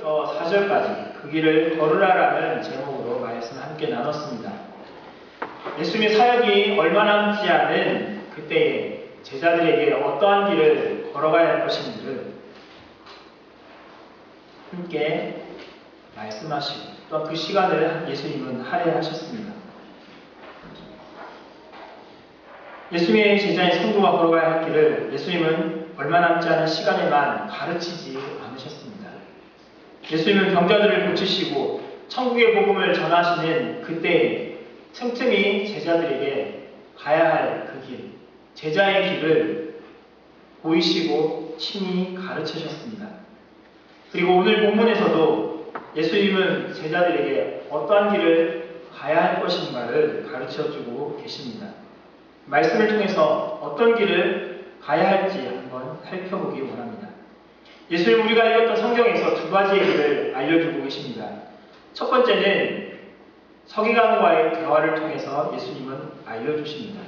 1절부터 4절까지 그 길을 걸으라라는 제목으로 말씀 함께 나눴습니다. 예수님의 사역이 얼마 남지 않은 그때에 제자들에게 어떠한 길을 걸어가야 할 것인지를 함께 말씀하시고 또 그 시간을 예수님은 할애하셨습니다. 예수님의 제자인 성도가 걸어가야 할 길을 예수님은 얼마 남지 않은 시간에만 가르치지 않으셨습니다. 예수님은 병자들을 고치시고 천국의 복음을 전하시는 그때에 틈틈이 제자들에게 가야 할 그 길, 제자의 길을 보이시고 친히 가르치셨습니다. 그리고 오늘 본문에서도 예수님은 제자들에게 어떠한 길을 가야 할 것인가를 가르쳐주고 계십니다. 말씀을 통해서 어떤 길을 가야 할지 한번 살펴보기 원합니다. 예수님 우리가 읽었던 성경에서 두 가지의 길을 알려주고 계십니다. 첫 번째는 서기관과의 대화를 통해서 예수님은 알려주십니다.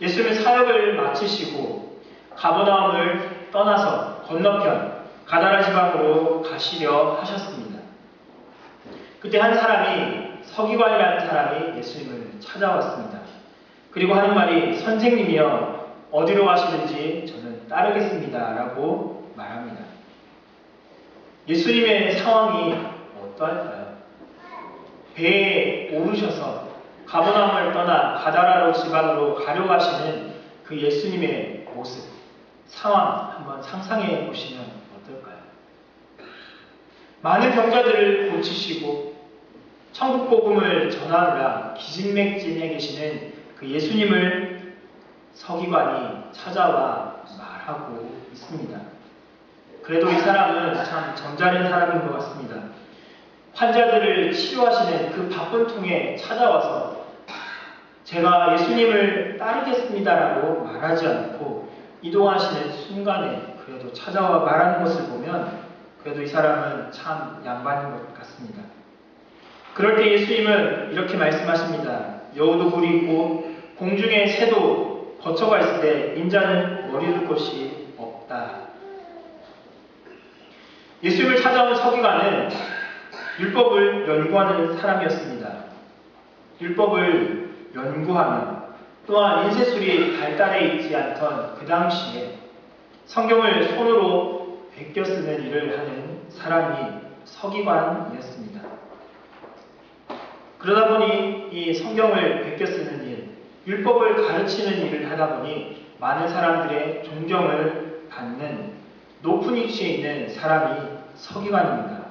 예수님은 사역을 마치시고 가버나움을 떠나서 건너편 가다라 지방으로 가시려 하셨습니다. 그때 한 사람이 서기관이라는 사람이 예수님을 찾아왔습니다. 그리고 하는 말이 선생님이여 어디로 가시는지 저는 따르겠습니다 라고 말합니다. 예수님의 상황이 어떠할까요? 배에 오르셔서 가버나움을 떠나 가다라로 지방으로 가려고 하시는 그 예수님의 모습, 상황 한번 상상해 보시면 어떨까요? 많은 병자들을 고치시고 천국 복음을 전하느라 기진맥진해 계시는 그 예수님을 서기관이 찾아와 말하고 있습니다. 그래도 이 사람은 참 점잖은 사람인 것 같습니다. 환자들을 치료하시는 그 바쁜 통에 찾아와서 제가 예수님을 따르겠습니다라고 말하지 않고 이동하시는 순간에 그래도 찾아와 말하는 것을 보면 그래도 이 사람은 참 양반인 것 같습니다. 그럴 때 예수님은 이렇게 말씀하십니다. 여우도 굴이 있고 공중의 새도 거처가 있을 때 인자는 머리 둘 곳이 없다. 예수님을 찾아온 서기관은 율법을 연구하는 사람이었습니다. 율법을 연구하며 또한 인쇄술이 발달해 있지 않던 그 당시에 성경을 손으로 베껴 쓰는 일을 하는 사람이 서기관이었습니다. 그러다 보니 이 성경을 베껴 쓰는 일, 율법을 가르치는 일을 하다 보니 많은 사람들의 존경을 받는 높은 위치에 있는 사람이 서기관입니다.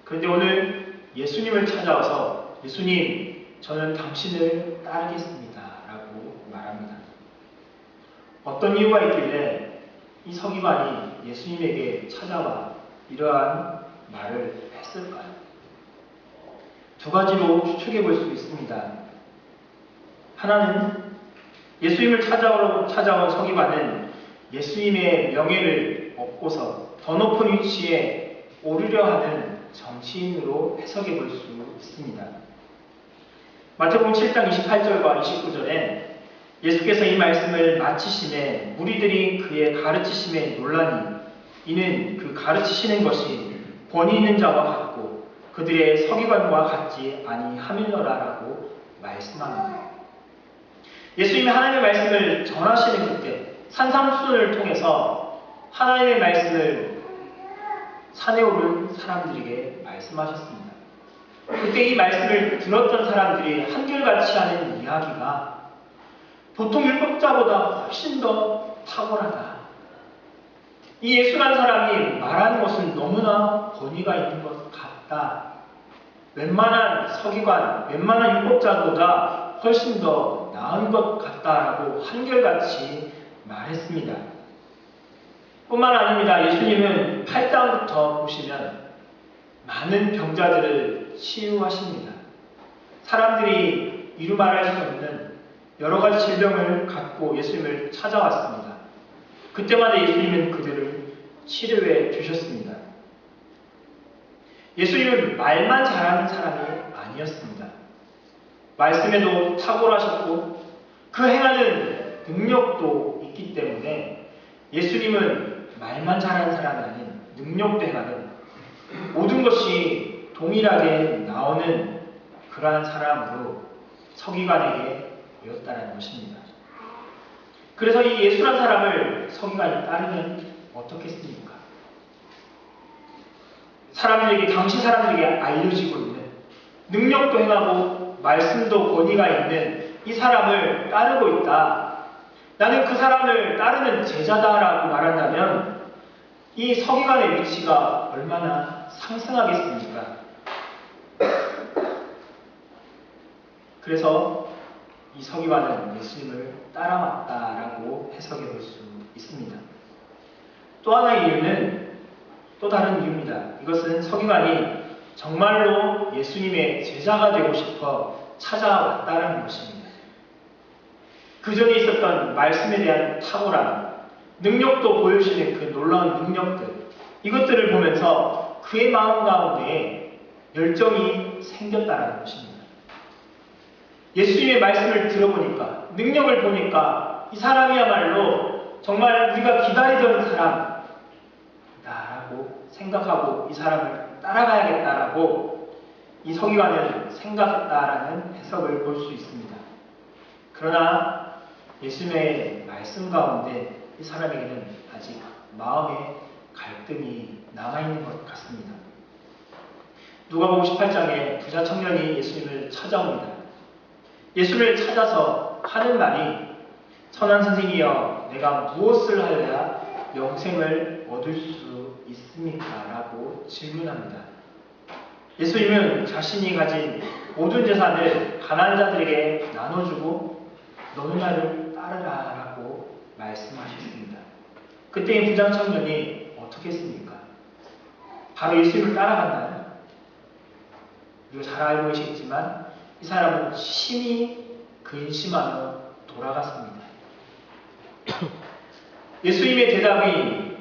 그런데 오늘 예수님을 찾아와서 예수님, 저는 당신을 따르겠습니다 라고 말합니다. 어떤 이유가 있길래 이 서기관이 예수님에게 찾아와 이러한 말을 했을까요? 두 가지로 추측해 볼 수 있습니다. 하나는 예수님을 찾아온 서기관은 예수님의 명예를 얻고서 더 높은 위치에 오르려 하는 정치인으로 해석해 볼 수 있습니다. 마태복음 7장 28절과 29절에 예수께서 이 말씀을 마치심에 무리들이 그의 가르치심에 놀라니 이는 그 가르치시는 것이 권위 있는 자와 같고 그들의 서기관과 같지 아니함이니라라고 말씀합니다. 예수님이 하나님의 말씀을 전하시는 그때 산상수훈을 통해서 하나님의 말씀을 산에 오른 사람들에게 말씀하셨습니다. 그때 이 말씀을 들었던 사람들이 한결같이 하는 이야기가 보통 율법자보다 훨씬 더 탁월하다. 이 예수라는 사람이 말하는 것은 너무나 권위가 있는 것 같다. 웬만한 서기관, 웬만한 율법자보다 훨씬 더 나은 것 같다라고 한결같이 말했습니다. 뿐만 아닙니다. 예수님은 8장부터 보시면 많은 병자들을 치유하십니다. 사람들이 이루 말할 수 없는 여러 가지 질병을 갖고 예수님을 찾아왔습니다. 그때마다 예수님은 그들을 치료해 주셨습니다. 예수님은 말만 잘하는 사람이 아니었습니다. 말씀에도 탁월하셨고 그 행하는 능력도 있기 때문에 예수님은 말만 잘하는 사람이 아닌 능력도 행하는 동일하게 나오는 그러한 사람으로 서기관에게 보였다는 것입니다. 그래서 이 예수란 사람을 서기관이 따르면 어떻겠습니까? 사람들에게, 당시 사람들에게 알려지고 있는, 능력도 행하고 말씀도 권위가 있는 이 사람을 따르고 있다. 나는 그 사람을 따르는 제자다라고 말한다면 이 서기관의 위치가 얼마나 상승하겠습니까? 그래서 이 서기관은 예수님을 따라왔다라고 해석해 볼 수 있습니다. 또 하나의 이유는 또 다른 이유입니다. 이것은 서기관이 정말로 예수님의 제자가 되고 싶어 찾아왔다는 것입니다. 그 전에 있었던 말씀에 대한 탁월함, 능력도 보여주시는 그 놀라운 능력들, 이것들을 보면서 그의 마음 가운데 열정이 생겼다는 것입니다. 예수님의 말씀을 들어보니까, 능력을 보니까 이 사람이야말로 정말 우리가 기다리던 사람이다라고 생각하고 이 사람을 따라가야겠다라고 이 서기관은 생각했다라는 해석을 볼 수 있습니다. 그러나 예수님의 말씀 가운데 이 사람에게는 아직 마음의 갈등이 남아있는 것 같습니다. 누가복음 18장에 부자 청년이 예수님을 찾아옵니다. 예수를 찾아서 하는 말이 선한 선생이여 내가 무엇을 하여야 영생을 얻을 수 있습니까? 라고 질문합니다. 예수님은 자신이 가진 모든 재산을 가난한 자들에게 나눠주고 너는 나를 따르라 라고 말씀하셨습니다. 그때 이 부자 청년이 어떻게 했습니까? 바로 예수님을 따라간다는, 우리가 잘 알고 계시겠지만 이 사람은 심히 근심하며 돌아갔습니다. 예수님의 대답이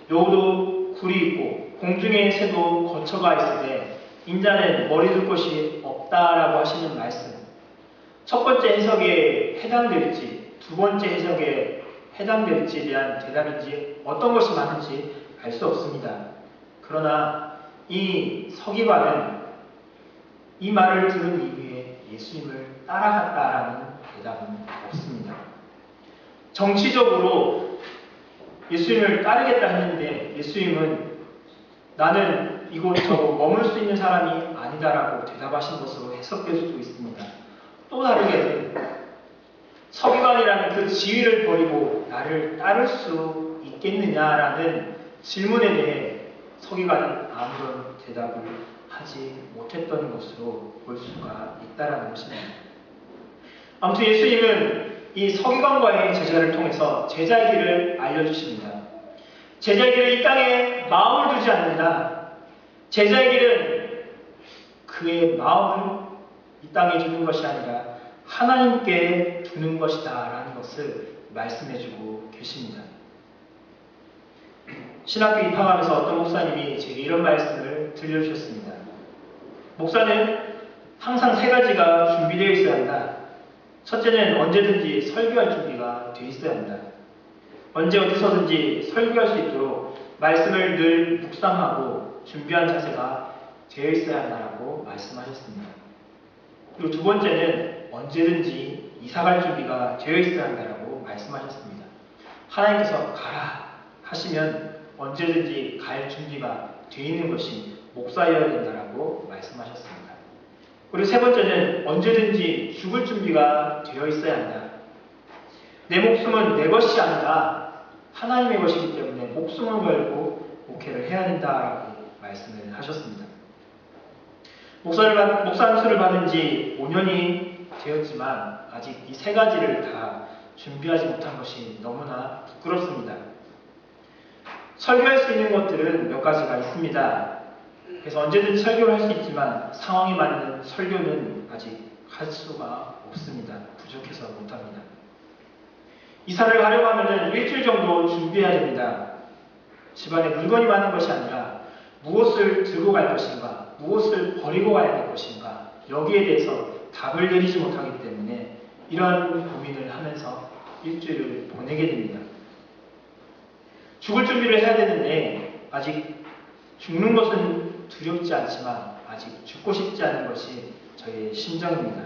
여우도 굴이 있고 공중의 새도 거처가 있으되 인자는 머리 둘 곳이 없다라고 하시는 말씀, 첫 번째 해석에 해당될지 두 번째 해석에 해당될지에 대한 대답인지 어떤 것이 맞는지 알 수 없습니다. 그러나 이 서기관은 이 말을 들은 이후에 예수님을 따라갔다라는 대답은 없습니다. 정치적으로 예수님을 따르겠다 했는데 예수님은 나는 이곳저곳 머물 수 있는 사람이 아니다라고 대답하신 것으로 해석될 수도 있습니다. 또 다르게는 서기관이라는 그 지위를 버리고 나를 따를 수 있겠느냐라는 질문에 대해 서기관은 아무런 대답을 하지 못했던 것으로 볼 수가 있다는 것입니다. 아무튼 예수님은 이 서기관과의 제자를 통해서 제자의 길을 알려주십니다. 제자의 길은 이 땅에 마음을 두지 않는다. 제자의 길은 그의 마음을 이 땅에 두는 것이 아니라 하나님께 두는 것이다 라는 것을 말씀해주고 계십니다. 신학교 입학하면서 어떤 목사님이 제게 이런 말씀을 들려주셨습니다. 목사는 항상 세 가지가 준비되어 있어야 한다. 첫째는 언제든지 설교할 준비가 되어 있어야 한다. 언제 어디서든지 설교할 수 있도록 말씀을 늘 묵상하고 준비한 자세가 되어 있어야 한다라고 말씀하셨습니다. 그리고 두 번째는 언제든지 이사갈 준비가 되어 있어야 한다라고 말씀하셨습니다. 하나님께서 가라 하시면 언제든지 갈 준비가 되어 있는 것이 목사여야 된다라고 말씀하셨습니다. 그리고 세 번째는 언제든지 죽을 준비가 되어 있어야 한다. 내 목숨은 내 것이 아니라 하나님의 것이기 때문에 목숨을 걸고 목회를 해야 된다라고 말씀을 하셨습니다. 목사 안수를 받은 지 5년이 되었지만 아직 이 세 가지를 다 준비하지 못한 것이 너무나 부끄럽습니다. 설교할 수 있는 것들은 몇 가지가 있습니다. 그래서 언제든지 설교를 할 수 있지만 상황에 맞는 설교는 아직 할 수가 없습니다. 부족해서 못합니다. 이사를 하려고 하면 일주일 정도 준비해야 됩니다. 집안에 물건이 많은 것이 아니라 무엇을 들고 갈 것인가, 무엇을 버리고 가야 될 것인가, 여기에 대해서 답을 내리지 못하기 때문에 이러한 고민을 하면서 일주일을 보내게 됩니다. 죽을 준비를 해야 되는데 아직 죽는 것은 두렵지 않지만 아직 죽고 싶지 않은 것이 저의 심정입니다.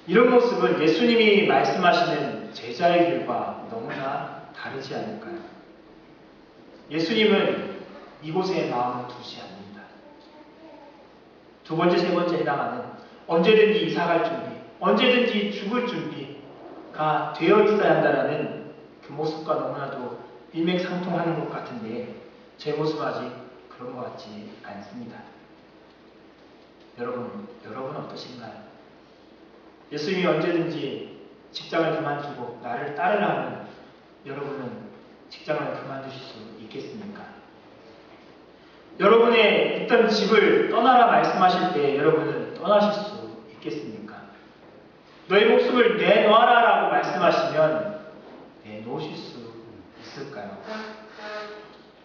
이런 모습은 예수님이 말씀하시는 제자의 길과 너무나 다르지 않을까요? 예수님은 이곳에 마음을 두지 않는다. 두 번째, 세 번째 해당하는 언제든지 이사갈 준비, 언제든지 죽을 준비가 되어 있어야 한다는 그 모습과 너무나도 일맥상통하는 것 같은데 제 모습은 아직 그런 것 같지 않습니다. 여러분 어떠신가요? 예수님이 언제든지 직장을 그만두고 나를 따르라 하면 여러분은 직장을 그만두실 수 있겠습니까? 여러분의 있던 집을 떠나라 말씀하실 때 여러분은 떠나실 수 있겠습니까? 너의 목숨을 내놓아라 라고 말씀하시면 내놓으실 수 있을까요?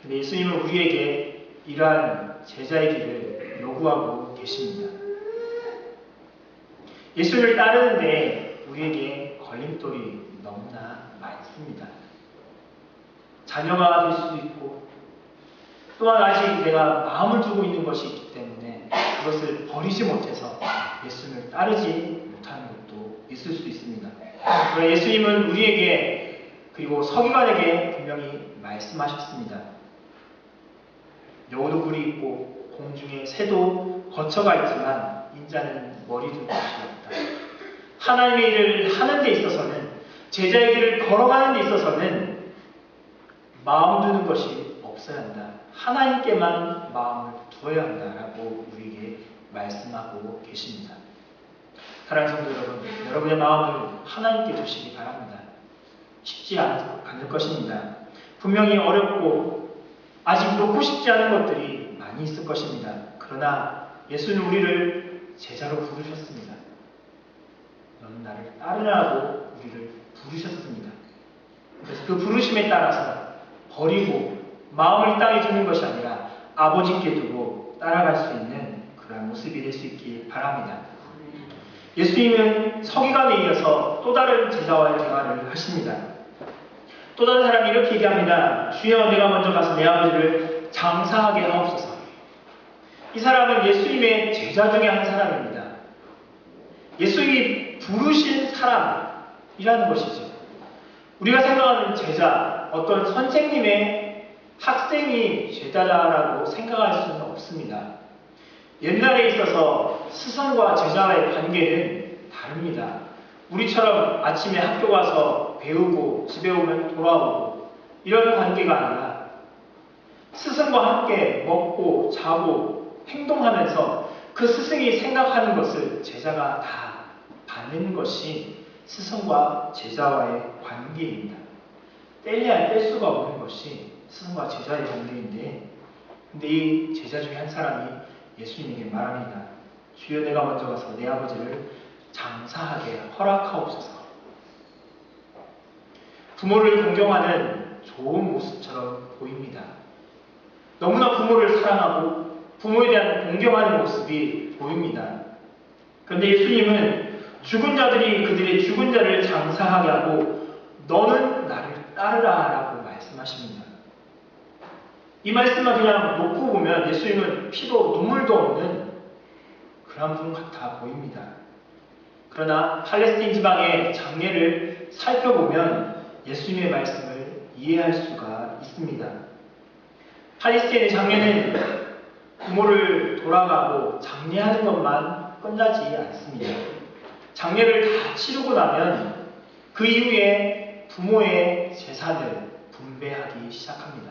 근데 예수님은 우리에게 이러한 제자의 길을 요구하고 계십니다. 예수를 따르는데 우리에게 걸림돌이 너무나 많습니다. 자녀가 될 수도 있고 또한 아직 내가 마음을 두고 있는 것이 있기 때문에 그것을 버리지 못해서 예수를 따르지 못하는 것도 있을 수 있습니다. 그러나 예수님은 우리에게 그리고 서기관에게 분명히 말씀하셨습니다. 여우도 굴이 있고 공중에 새도 거처가 있지만 인자는 머리 둘 곳이 없다. 하나님의 일을 하는 데 있어서는 제자의 길을 걸어가는 데 있어서는 마음 두는 것이 없어야 한다. 하나님께만 마음을 두어야 한다라고 우리에게 말씀하고 계십니다. 사랑하는 성도 여러분, 여러분의 마음을 하나님께 두시기 바랍니다. 쉽지 않을 것입니다. 분명히 어렵고 아직 놓고 싶지 않은 것들이 많이 있을 것입니다. 그러나 예수는 우리를 제자로 부르셨습니다. 너는 나를 따르라고 우리를 부르셨습니다. 그래서 그 부르심에 따라서 버리고 마음을 이 땅에 두는 것이 아니라 아버지께 두고 따라갈 수 있는 그런 모습이 될 수 있길 바랍니다. 예수님은 서기관에 이어서 또 다른 제자와의 대화를 하십니다. 또 다른 사람이 이렇게 얘기합니다. 주여, 내가 먼저 가서 내 아버지를 장사하게 하옵소서. 이 사람은 예수님의 제자 중에 한 사람입니다. 예수님이 부르신 사람이라는 것이죠. 우리가 생각하는 제자, 어떤 선생님의 학생이 제자라고 생각할 수는 없습니다. 옛날에 있어서 스승과 제자와의 관계는 다릅니다. 우리처럼 아침에 학교 가서 배우고 집에 오면 돌아오고 이런 관계가 아니라 스승과 함께 먹고 자고 행동하면서 그 스승이 생각하는 것을 제자가 다 받는 것이 스승과 제자와의 관계입니다. 뗄래야 뗄 수가 없는 것이 스승과 제자의 관계인데, 근데 이 제자 중에 한 사람이 예수님에게 말합니다. 주여, 내가 먼저 가서 내 아버지를 장사하게 허락하옵소서. 부모를 공경하는 좋은 모습처럼 보입니다. 너무나 부모를 사랑하고 부모에 대한 공경하는 모습이 보입니다. 그런데 예수님은 죽은 자들이 그들의 죽은 자를 장사하게 하고 너는 나를 따르라 라고 말씀하십니다. 이 말씀만 그냥 놓고 보면 예수님은 피도 눈물도 없는 그런 분 같아 보입니다. 그러나 팔레스틴 지방의 장례를 살펴보면 예수님의 말씀을 이해할 수가 있습니다. 팔레스틴의 장례는 부모를 돌아가고 장례하는 것만 끝나지 않습니다. 장례를 다 치르고 나면 그 이후에 부모의 재산을 분배하기 시작합니다.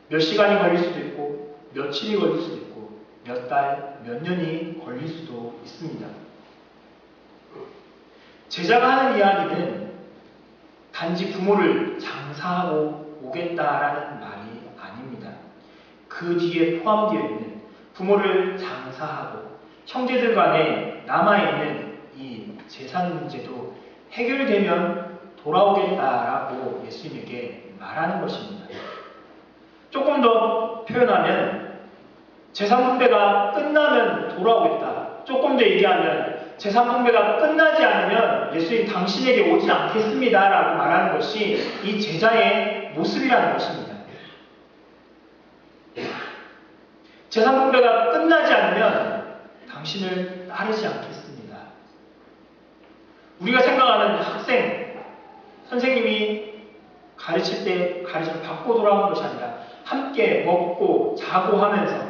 몇 시간이 걸릴 수도 있고 며칠이 걸릴 수도 있고 몇 달, 몇 년이 걸릴 수도 있습니다. 제자가 하는 이야기는 단지 부모를 장사하고 오겠다라는 말이 아닙니다. 그 뒤에 포함되어 있는 부모를 장사하고 형제들 간에 남아있는 이 재산 문제도 해결되면 돌아오겠다라고 예수님에게 말하는 것입니다. 조금 더 표현하면 재산 분배가 끝나면 돌아오겠다. 조금 더 얘기하면 재산 분배가 끝나지 않으면 예수님 당신에게 오지 않겠습니다 라고 말하는 것이 이 제자의 모습이라는 것입니다. 제3분배가 끝나지 않으면 당신을 따르지 않겠습니다. 우리가 생각하는 학생, 선생님이 가르칠 때 가르침을 받고 돌아오는 것이 아니라 함께 먹고 자고 하면서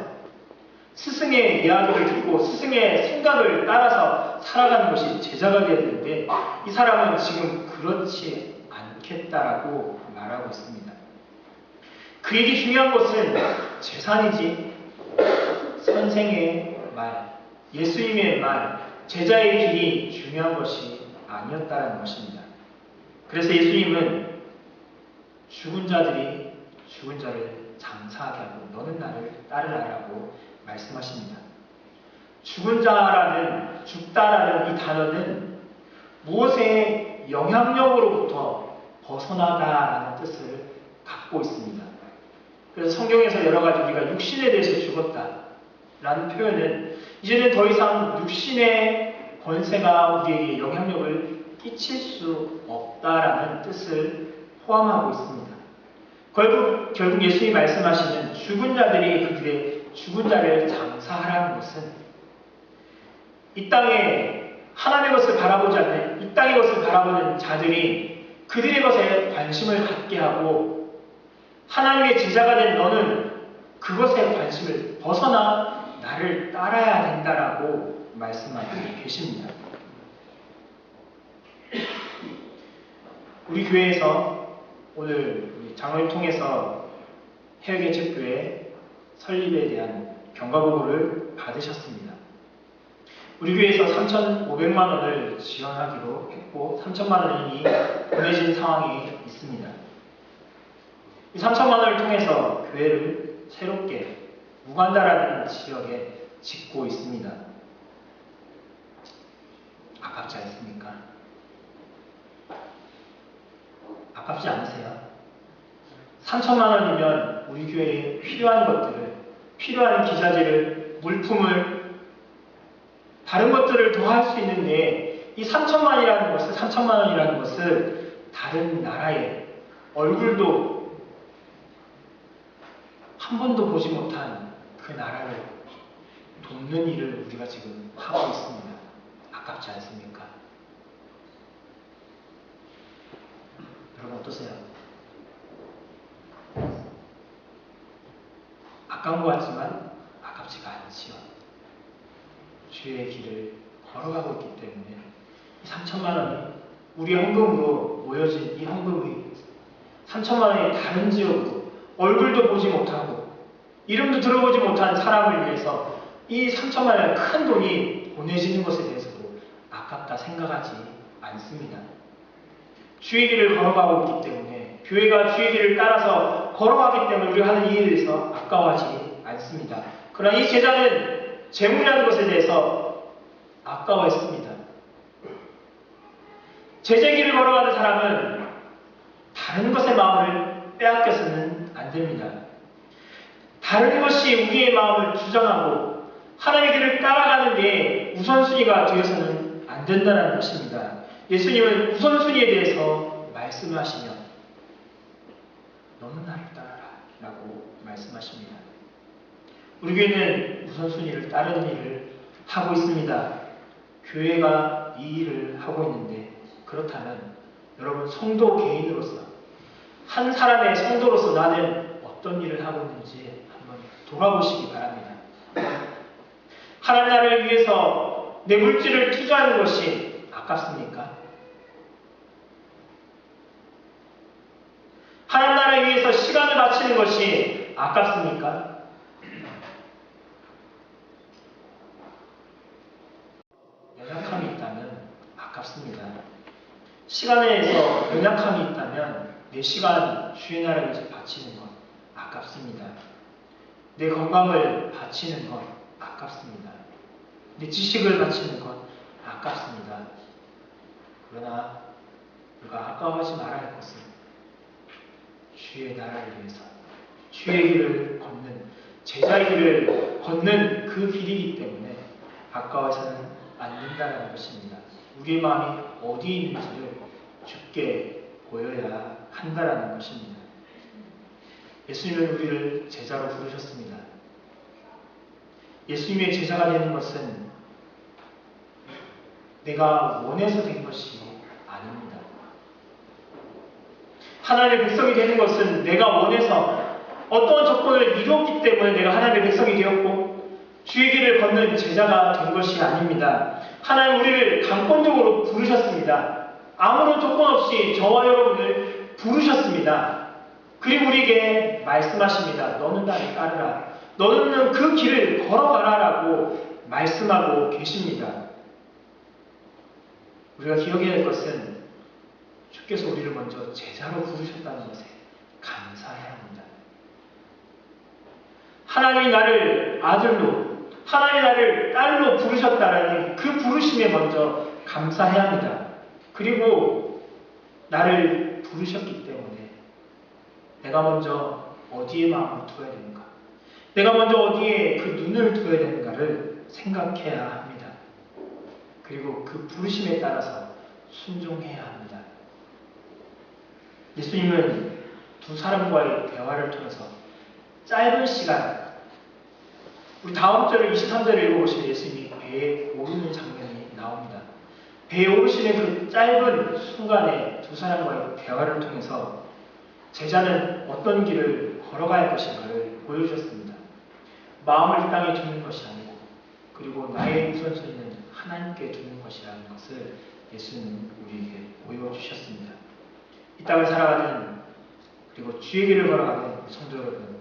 스승의 이야기를 듣고 스승의 생각을 따라서 살아가는 것이 제자가 되어야 되는데 이 사람은 지금 그렇지 않겠다라고 말하고 있습니다. 그에게 중요한 것은 재산이지 선생의 말, 예수님의 말, 제자의 길이 중요한 것이 아니었다는 것입니다. 그래서 예수님은 죽은 자들이 죽은 자를 장사하게 하고 너는 나를 따르라라고 말씀하십니다. 죽은 자라는, 죽다라는 이 단어는 무엇의 영향력으로부터 벗어나다라는 뜻을 갖고 있습니다. 그래서 성경에서 여러 가지 우리가 육신에 대해서 죽었다라는 표현은 이제는 더 이상 육신의 권세가 우리에게 영향력을 끼칠 수 없다라는 뜻을 포함하고 있습니다. 결국 예수님이 말씀하시는 죽은 자들이 그들의 죽은 자를 장사하라는 것은 이 땅에 하나님의 것을 바라보지 않는 이 땅의 것을 바라보는 자들이 그들의 것에 관심을 갖게 하고 하나님의 제자가 된 너는 그것에 관심을 벗어나 나를 따라야 된다라고 말씀하고 계십니다. 우리 교회에서 오늘 장로를 통해서 해외개척교회 설립에 대한 경과보고를 받으셨습니다. 우리 교회에서 3,500만 원을 지원하기로 했고 3,000만 원이 이미 보내진 상황이 있습니다. 이 3,000만 원을 통해서 교회를 새롭게 우간다라는 지역에 짓고 있습니다. 아깝지 않습니까? 아깝지 않으세요? 3,000만 원이면 우리 교회에 필요한 것들을, 필요한 기자재를, 물품을, 다른 것들을 더 할 수 있는데 이 3,000만 원이라는 것을 다른 나라에 얼굴도 한 번도 보지 못한 그 나라를 돕는 일을 우리가 지금 하고 있습니다. 아깝지 않습니까? 여러분 어떠세요? 아까운 것 같지만 아깝지가 않지요. 주의 길을 걸어가고 있기 때문에 이 3,000만 원이 우리 헌금으로 모여진 이 헌금이 3,000만 원이 다른 지역으로 얼굴도 보지 못하고 이름도 들어보지 못한 사람을 위해서 이 3,000만 원의 큰 돈이 보내지는 것에 대해서도 아깝다 생각하지 않습니다. 주의 길을 걸어가고 있기 때문에 교회가 주의 길을 따라서 걸어가기 때문에 우리가 하는 일에 대해서 아까워하지 않습니다. 그러나 이 제자는 재물이라는 것에 대해서 아까워했습니다. 제자의 길을 걸어가는 사람은 다른 것의 마음을 빼앗겨서는 안 됩니다. 다른 것이 우리의 마음을 주장하고 하나님의 길을 따라가는 게 우선순위가 되어서는 안 된다는 것입니다. 예수님은 우선순위에 대해서 말씀을 하시며 너는 나를 따라라 라고 말씀하십니다. 우리 교회는 우선순위를 따르는 일을 하고 있습니다. 교회가 이 일을 하고 있는데 그렇다면 여러분 성도 개인으로서 한 사람의 성도로서 나는 어떤 일을 하고 있는지 한번 돌아보시기 바랍니다. 하나님 나라를 위해서 내 물질을 투자하는 것이 아깝습니까? 하나님 나라를 위해서 시간을 바치는 것이 아깝습니까? 연약함이 있다면 아깝습니다. 시간에서 연약함이 있다면 내 시간 주의 나라를 위해서 바치는 것 아깝습니다. 내 건강을 바치는 것 아깝습니다. 내 지식을 바치는 것 아깝습니다. 그러나 우리가 아까워하지 말아야 할 것은 주의 나라를 위해서 주의 길을 걷는 제자의 길을 걷는 그 길이기 때문에 아까워서는 안 된다는 것입니다. 우리의 마음이 어디에 있는지를 주께 보여야 한다는 것입니다. 예수님은 우리를 제자로 부르셨습니다. 예수님의 제자가 되는 것은 내가 원해서 된 것이 아닙니다. 하나님의 백성이 되는 것은 내가 원해서 어떤 조건을 이루었기 때문에 내가 하나님의 백성이 되었고 주의 길을 걷는 제자가 된 것이 아닙니다. 하나님 우리를 강권적으로 부르셨습니다. 아무런 조건 없이 저와 여러분을 부르셨습니다. 그리고 우리에게 말씀하십니다. 너는 나를 따르라. 너는 그 길을 걸어가라 라고 말씀하고 계십니다. 우리가 기억해야 할 것은 주께서 우리를 먼저 제자로 부르셨다는 것에 감사해야 합니다. 하나님이 나를 아들로, 하나님이 나를 딸로 부르셨다라는 그 부르심에 먼저 감사해야 합니다. 그리고 나를 부르셨기 때문에 내가 먼저 어디에 마음을 두어야 되는가, 내가 먼저 어디에 그 눈을 두어야 되는가를 생각해야 합니다. 그리고 그 부르심에 따라서 순종해야 합니다. 예수님은 두 사람과의 대화를 통해서 짧은 시간, 우리 다음 절을 23절을 읽어보시면 예수님이 배에 오르는 장면이 나옵니다. 배에 오르시는 그 짧은 순간에 두 사람과의 대화를 통해서 제자는 어떤 길을 걸어가야 할 것인가를 보여주셨습니다. 마음을 이 땅에 두는 것이 아니고 그리고 나의 우선순위는 하나님께 두는 것이라는 것을 예수님은 우리에게 보여주셨습니다. 이 땅을 살아가는 그리고 주의 길을 걸어가는 성도 여러분,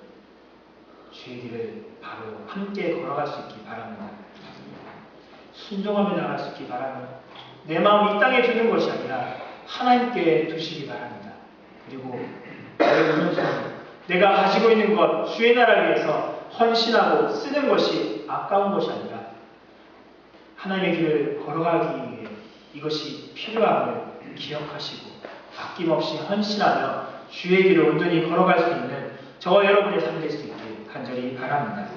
주의 길을 바로 함께 걸어갈 수 있기 바랍니다. 순종하며 나갈 수 있기 바라며 내 마음을 이 땅에 두는 것이 아니라 하나님께 두시기 바랍니다. 그리고 너의 우선순위, 내가 가지고 있는 것, 주의 나라를 위해서 헌신하고 쓰는 것이 아까운 것이 아니라 하나님의 길을 걸어가기 위해 이것이 필요함을 기억하시고 아낌없이 헌신하며 주의 길을 온전히 걸어갈 수 있는 저와 여러분의 삶이 될 수 있길 간절히 바랍니다.